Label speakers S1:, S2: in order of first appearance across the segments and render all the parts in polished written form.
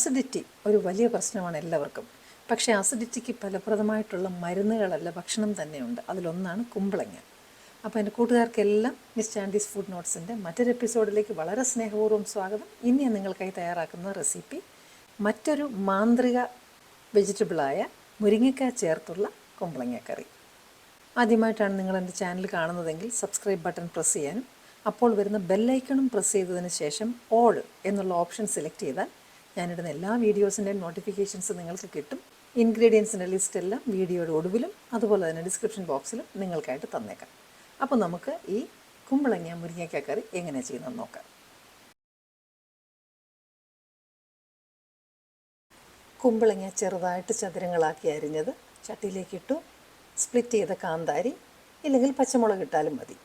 S1: Acidity ഒരു വലിയ പ്രശ്നമാണ് എല്ലാവർക്കും. പക്ഷേ അസിഡിറ്റിക്ക് ഫലപ്രദമായിട്ടുള്ള മരുന്നുകളല്ല, ഭക്ഷണം തന്നെയുണ്ട്. അതിലൊന്നാണ് കുമ്പളങ്ങ. അപ്പോൾ എൻ്റെ കൂട്ടുകാർക്കെല്ലാം മിസ് ചാൻഡീസ് ഫുഡ് നോട്ട്സിൻ്റെ മറ്റൊരു എപ്പിസോഡിലേക്ക് വളരെ സ്നേഹപൂർവ്വം സ്വാഗതം. ഇനി ഞാൻ നിങ്ങൾക്കായി തയ്യാറാക്കുന്ന റെസിപ്പി മറ്റൊരു മാന്ത്രിക വെജിറ്റബിളായ മുരിങ്ങയ്ക്ക ചേർത്തുള്ള കുമ്പളങ്ങ കറി. ആദ്യമായിട്ടാണ് നിങ്ങൾ എൻ്റെ ചാനൽ കാണുന്നതെങ്കിൽ സബ്സ്ക്രൈബ് ബട്ടൺ പ്രസ് ചെയ്യാനും അപ്പോൾ വരുന്ന ബെല്ലൈക്കണും പ്രസ് ചെയ്തതിന് ശേഷം ഓൾ എന്നുള്ള ഓപ്ഷൻ സെലക്ട് ചെയ്താൽ ഞാനിടുന്ന എല്ലാ വീഡിയോസിൻ്റെയും നോട്ടിഫിക്കേഷൻസ് നിങ്ങൾക്ക് കിട്ടും. ഇൻഗ്രീഡിയൻസിൻ്റെ ലിസ്റ്റെല്ലാം വീഡിയോയുടെ ഒടുവിലും അതുപോലെ തന്നെ ഡിസ്ക്രിപ്ഷൻ ബോക്സിലും നിങ്ങൾക്കായിട്ട് തന്നേക്കാം. അപ്പോൾ നമുക്ക് ഈ കുമ്പളങ്ങ മുരിങ്ങയ്ക്ക കറി എങ്ങനെ ചെയ്യുന്നതെന്ന് നോക്കാം. കുമ്പളങ്ങ ചെറുതായിട്ട് ചതുരങ്ങളാക്കി അരിഞ്ഞത് ചട്ടിയിലേക്ക് ഇട്ടു. സ്പ്ലിറ്റ് ചെയ്ത കാന്താരി ഇല്ലെങ്കിൽ പച്ചമുളക് ഇട്ടാലും മതി.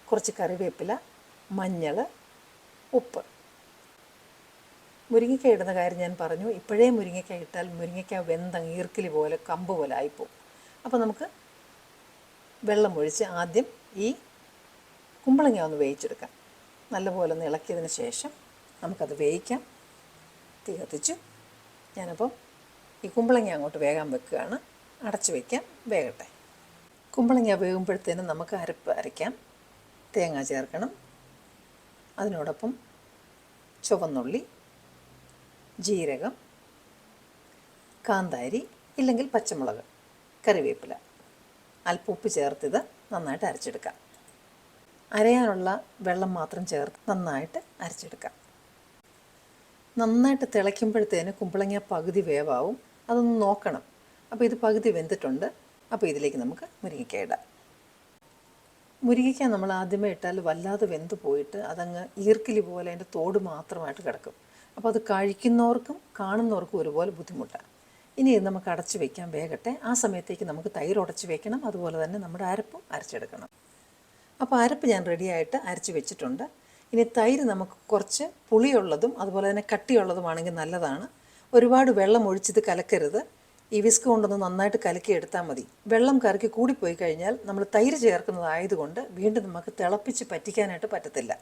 S1: കുറച്ച് കറിവേപ്പില, മഞ്ഞൾ, ഉപ്പ്. മുരിങ്ങയ്ക്ക ഇടുന്ന കാര്യം ഞാൻ പറഞ്ഞു. ഇപ്പോഴേ മുരിങ്ങയ്ക്ക ഇട്ടാൽ മുരിങ്ങയ്ക്ക വെന്തങ്ങ് ഈർക്കിലി പോലെ കമ്പ് പോലെ ആയിപ്പോവും. അപ്പോൾ നമുക്ക് വെള്ളം ഒഴിച്ച് ആദ്യം ഈ കുമ്പളങ്ങ ഒന്ന് വേവിച്ചെടുക്കാം. നല്ലപോലെ ഒന്ന് ഇളക്കിയതിന് ശേഷം നമുക്കത് വേവിക്കാം. തീ കത്തിച്ചു. ഞാനപ്പം ഈ കുമ്പളങ്ങ അങ്ങോട്ട് വേകാൻ വെക്കുകയാണ്. അടച്ചു വയ്ക്കാം, വേകട്ടെ. കുമ്പളങ്ങ വേകുമ്പോഴത്തേനും നമുക്ക് അരപ്പ് അരയ്ക്കാം. തേങ്ങ ചേർക്കണം. അതിനോടൊപ്പം ചുവന്നുള്ളി, ജീരകം, കാന്താരി ഇല്ലെങ്കിൽ പച്ചമുളക്, കറിവേപ്പില, അല്പം ഉപ്പ് ചേർത്തിത് നന്നായിട്ട് അരച്ചെടുക്കാം. അരയാനുള്ള വെള്ളം മാത്രം ചേർത്ത് നന്നായിട്ട് അരച്ചെടുക്കാം. നന്നായിട്ട് തിളയ്ക്കുമ്പോഴത്തേന് കുമ്പളങ്ങ പകുതി വേവാവും. അതൊന്ന് നോക്കണം. അപ്പോൾ ഇത് പകുതി വെന്തിട്ടുണ്ട്. അപ്പോൾ ഇതിലേക്ക് നമുക്ക് മുരിങ്ങയ്ക്ക ഇടാം. മുരിങ്ങയ്ക്ക നമ്മൾ ആദ്യമേ ഇട്ടാൽ വല്ലാതെ വെന്ത് പോയിട്ട് അതങ്ങ് ഈർക്കിലി പോലെ അതിൻ്റെ തോട് മാത്രമായിട്ട് കിടക്കും. അപ്പോൾ അത് കഴിക്കുന്നവർക്കും കാണുന്നവർക്കും ഒരുപോലെ ബുദ്ധിമുട്ടാണ്. ഇനി ഇത് നമുക്ക് അടച്ചു വയ്ക്കാൻ, വേകട്ടെ. ആ സമയത്തേക്ക് നമുക്ക് തൈര് ഉടച്ച് വയ്ക്കണം. അതുപോലെ തന്നെ നമ്മുടെ അരപ്പും അരച്ചെടുക്കണം. അപ്പോൾ അരപ്പ് ഞാൻ റെഡിയായിട്ട് അരച്ച് വെച്ചിട്ടുണ്ട്. ഇനി തൈര് നമുക്ക് കുറച്ച് പുളിയുള്ളതും അതുപോലെ തന്നെ കട്ടിയുള്ളതുമാണെങ്കിൽ നല്ലതാണ്. ഒരുപാട് വെള്ളം ഒഴിച്ചിത് കലക്കരുത്. ഈ വിസ്ക് കൊണ്ടൊന്ന് നന്നായിട്ട് കലക്കി എടുത്താൽ മതി. വെള്ളം കറക്കി കൂടിപ്പോയി കഴിഞ്ഞാൽ നമ്മൾ തൈര് ചേർക്കുന്നതായതുകൊണ്ട് വീണ്ടും നമുക്ക് തിളപ്പിച്ച് പറ്റിക്കാനായിട്ട് പറ്റത്തില്ല.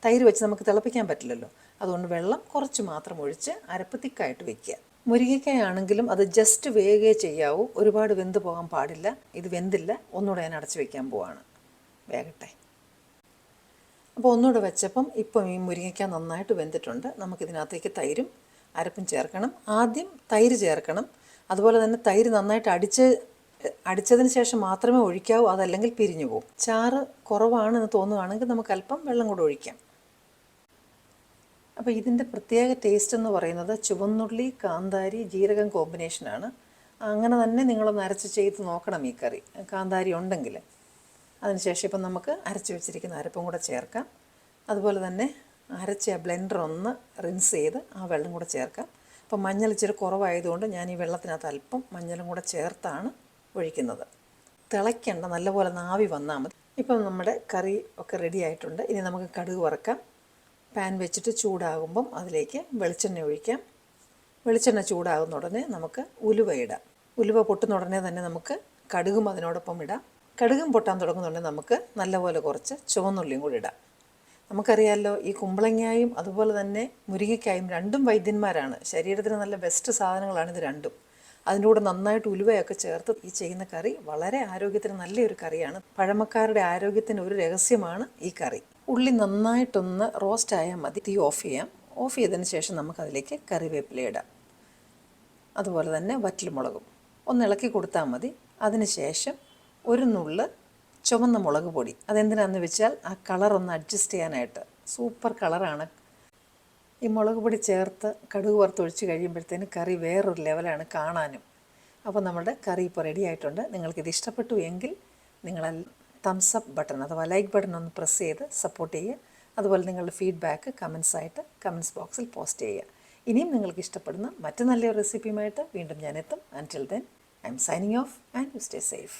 S1: തൈര് വെച്ച് നമുക്ക് തിളപ്പിക്കാൻ പറ്റില്ലല്ലോ. അതുകൊണ്ട് വെള്ളം കുറച്ച് മാത്രം ഒഴിച്ച് അരപ്പ് തിക്കായിട്ട് വയ്ക്കുക. മുരിങ്ങയ്ക്കായാണെങ്കിലും അത് ജസ്റ്റ് വേഗേ ചെയ്യാവൂ. ഒരുപാട് വെന്ത് പോകാൻ പാടില്ല. ഇത് വെന്തില്ല. ഒന്നുകൂടെ ഞാൻ അടച്ച് വയ്ക്കാൻ പോവാണ്. വേകട്ടെ. അപ്പോൾ ഒന്നുകൂടെ വെച്ചപ്പം ഇപ്പം ഈ മുരിങ്ങയ്ക്ക നന്നായിട്ട് വെന്തിട്ടുണ്ട്. നമുക്കിതിനകത്തേക്ക് തൈരും അരപ്പും ചേർക്കണം. ആദ്യം തൈര് ചേർക്കണം. അതുപോലെ തന്നെ തൈര് നന്നായിട്ട് അടിച്ചതിന് ശേഷം മാത്രമേ ഒഴിക്കാവൂ. അതല്ലെങ്കിൽ പിരിഞ്ഞു പോകും. ചാറ് കുറവാണെന്ന് തോന്നുകയാണെങ്കിൽ നമുക്ക് അല്പം വെള്ളം കൂടെ ഒഴിക്കാം. അപ്പോൾ ഇതിൻ്റെ പ്രത്യേക ടേസ്റ്റ് എന്ന് പറയുന്നത് ചുവന്നുള്ളി, കാന്താരി, ജീരകം കോമ്പിനേഷനാണ്. അങ്ങനെ തന്നെ നിങ്ങളൊന്ന് അരച്ച് ചെയ്ത് നോക്കണം ഈ കറി, കാന്താരി ഉണ്ടെങ്കിൽ. അതിനുശേഷം ഇപ്പം നമുക്ക് അരച്ച് വെച്ചിരിക്കുന്ന അരപ്പും കൂടെ ചേർക്കാം. അതുപോലെ തന്നെ അരച്ച ബ്ലെൻഡർ ഒന്ന് റിൻസ് ചെയ്ത് ആ വെള്ളം കൂടെ ചേർക്കാം. അപ്പോൾ മഞ്ഞൾ ഇച്ചിരി കുറവായതുകൊണ്ട് ഞാൻ ഈ വെള്ളത്തിനകത്ത് അല്പം മഞ്ഞളും കൂടെ ചേർത്താണ് ഒഴിക്കുന്നത്. തിളയ്ക്കേണ്ട, നല്ലപോലെ നാവി വന്നാൽ മതി. ഇപ്പം നമ്മുടെ കറി ഒക്കെ റെഡി ആയിട്ടുണ്ട്. ഇനി നമുക്ക് കടുക് വറക്കാം. പാൻ വെച്ചിട്ട് ചൂടാകുമ്പം അതിലേക്ക് വെളിച്ചെണ്ണ ഒഴിക്കാം. വെളിച്ചെണ്ണ ചൂടാകുന്ന ഉടനെ നമുക്ക് ഉലുവ ഇടാം. ഉലുവ പൊട്ടുന്ന ഉടനെ തന്നെ നമുക്ക് കടുകും അതിനോടൊപ്പം ഇടാം. കടുകും പൊട്ടാൻ തുടങ്ങുന്നുണ്ടെങ്കിൽ നമുക്ക് നല്ലപോലെ കുറച്ച് ചുവന്നുള്ളിയും കൂടി ഇടാം. നമുക്കറിയാമല്ലോ, ഈ കുമ്പളങ്ങായും അതുപോലെ തന്നെ മുരിങ്ങയ്ക്കായും രണ്ടും വൈദ്യന്മാരാണ്. ശരീരത്തിന് നല്ല ബെസ്റ്റ് സാധനങ്ങളാണ് ഇത് രണ്ടും. അതിൻ്റെ കൂടെ നന്നായിട്ട് ഉലുവയൊക്കെ ചേർത്ത് ഈ ചെയ്യുന്ന കറി വളരെ ആരോഗ്യത്തിന് നല്ലൊരു കറിയാണ്. പഴമക്കാരുടെ ആരോഗ്യത്തിന് ഒരു രഹസ്യമാണ് ഈ കറി. ഉള്ളി നന്നായിട്ടൊന്ന് റോസ്റ്റ് ആയാൽ മതി. തീ ഓഫ് ചെയ്യാം. ഓഫ് ചെയ്തതിന് ശേഷം നമുക്കതിലേക്ക് കറിവേപ്പില ഇടാം. അതുപോലെ തന്നെ വറ്റൽമുളകും ഒന്ന് ഇളക്കി കൊടുത്താൽ മതി. അതിന് ശേഷം ഒരു നുള്ള് ചുവന്ന മുളക് പൊടി. അതെന്തിനാണെന്ന് വെച്ചാൽ ആ കളറൊന്ന് അഡ്ജസ്റ്റ് ചെയ്യാനായിട്ട്. സൂപ്പർ കളറാണ്. ഈ മുളക് പൊടി ചേർത്ത് കടുക് വറുത്തൊഴിച്ച് കഴിയുമ്പോഴത്തേന് കറി വേറൊരു ലെവലാണ് കാണാനും. അപ്പോൾ നമ്മുടെ കറി ഇപ്പോൾ റെഡി ആയിട്ടുണ്ട്. നിങ്ങൾക്കിത് ഇഷ്ടപ്പെട്ടു എങ്കിൽ നിങ്ങൾ തംസ് അപ്പ് ബട്ടൺ അഥവാ ലൈക്ക് ബട്ടൺ ഒന്ന് പ്രസ് ചെയ്ത് സപ്പോർട്ട് ചെയ്യുക. അതുപോലെ നിങ്ങളുടെ ഫീഡ്ബാക്ക് കമൻസായിട്ട് കമൻസ് ബോക്സിൽ പോസ്റ്റ് ചെയ്യുക. ഇനിയും നിങ്ങൾക്ക് ഇഷ്ടപ്പെടുന്ന മറ്റു നല്ലൊരു റെസിപ്പിയുമായിട്ട് വീണ്ടും ഞാനെത്തും. Until then I'm signing off and you stay safe.